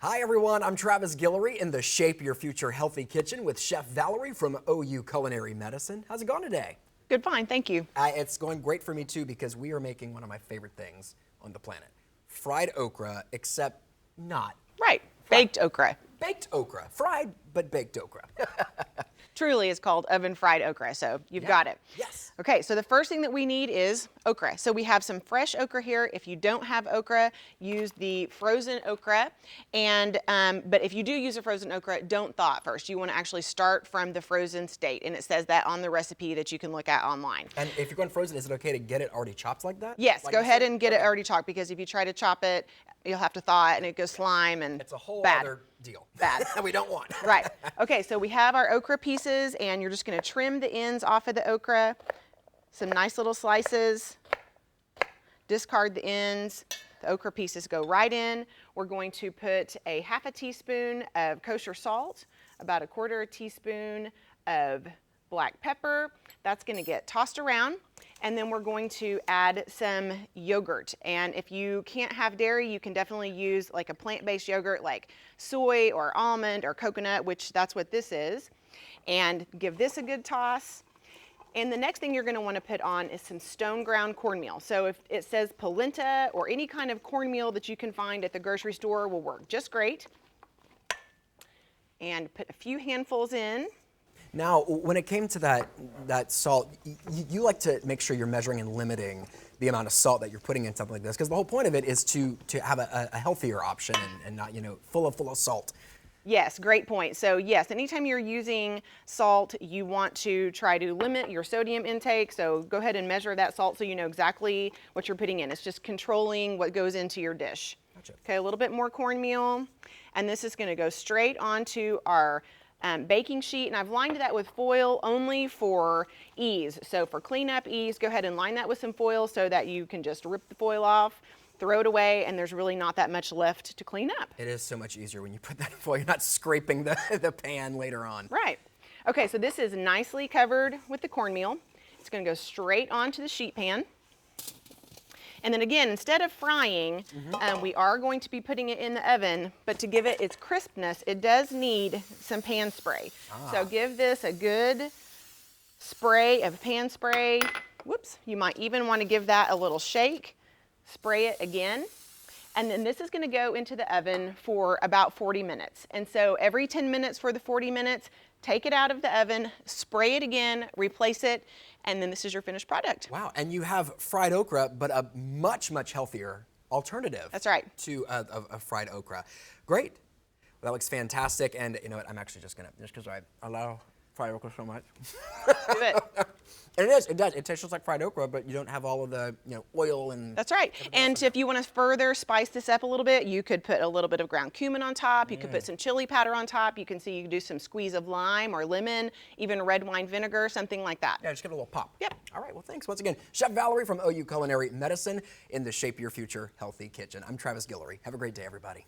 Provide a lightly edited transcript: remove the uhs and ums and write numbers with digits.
Hi everyone, I'm Travis Guillory in the Shape Your Future Healthy Kitchen with Chef Valerie from OU Culinary Medicine. How's it going today? Good, fine, thank you. It's going great for me too because we are making one of my favorite things on the planet. Fried okra, except not. Right, baked okra. Baked okra. Fried, but baked okra. Truly is called oven fried okra, so you've got it. Yes. Okay, so the first thing that we need is okra. So we have some fresh okra here. If you don't have okra, use the frozen okra. And but if you do use a frozen okra, don't thaw it first. You want to actually start from the frozen state, and it says that on the recipe that you can look at online. And if you're going frozen, is it okay to get it already chopped like that? Yes, like go ahead and get it already chopped, because if you try to chop it, you'll have to thaw it and it goes slime and It's a whole bad. other deal. Bad. that we don't want. Right. Okay, so we have our okra pieces, and you're just going to trim the ends off of the okra. Some nice little slices. Discard the ends. The okra pieces go right in. We're going to put a half a teaspoon of kosher salt, about a quarter teaspoon of black pepper. That's going to get tossed around. And then we're going to add some yogurt. And if you can't have dairy, you can definitely use like a plant-based yogurt like soy or almond or coconut, which that's what this is. And give this a good toss. And the next thing you're going to want to put on is some stone ground cornmeal. So if it says polenta or any kind of cornmeal that you can find at the grocery store will work just great. And put a few handfuls in. Now, when it came to that salt, you like to make sure you're measuring and limiting the amount of salt that you're putting in something like this, because the whole point of it is to have a healthier option and not, full of salt. Yes, great point. So yes, anytime you're using salt, you want to try to limit your sodium intake. So go ahead and measure that salt so you know exactly what you're putting in. It's just controlling what goes into your dish. Gotcha. Okay, a little bit more cornmeal, and this is going to go straight onto our baking sheet, and I've lined that with foil only for ease. So for cleanup ease, go ahead and line that with some foil so that you can just rip the foil off, throw it away, and there's really not that much left to clean up. It is so much easier when you put that in foil. You're not scraping the pan later on. Right. Okay, so this is nicely covered with the cornmeal. It's going to go straight onto the sheet pan. And then again, instead of frying, we are going to be putting it in the oven, but to give it its crispness, it does need some pan spray. So give this a good spray of pan spray. Whoops, you might even want to give that a little shake. Spray it again. And then this is going to go into the oven for about 40 minutes. And so every 10 minutes for the 40 minutes, take it out of the oven, spray it again, replace it, and then this is your finished product. Wow, and you have fried okra, but a much, much healthier alternative. That's right. To a fried okra. Great. Well, that looks fantastic, and you know what, I'm actually just because I love fried okra so much. Do it. And it does. It tastes just like fried okra, but you don't have all of the oil and. That's right. And if you want to further spice this up a little bit, you could put a little bit of ground cumin on top. You could put some chili powder on top. You can see you can do some squeeze of lime or lemon, even red wine vinegar, something like that. Yeah, just give it a little pop. Yep. All right. Well, thanks once again, Chef Valerie from OU Culinary Medicine in the Shape Your Future Healthy Kitchen. I'm Travis Guillory. Have a great day, everybody.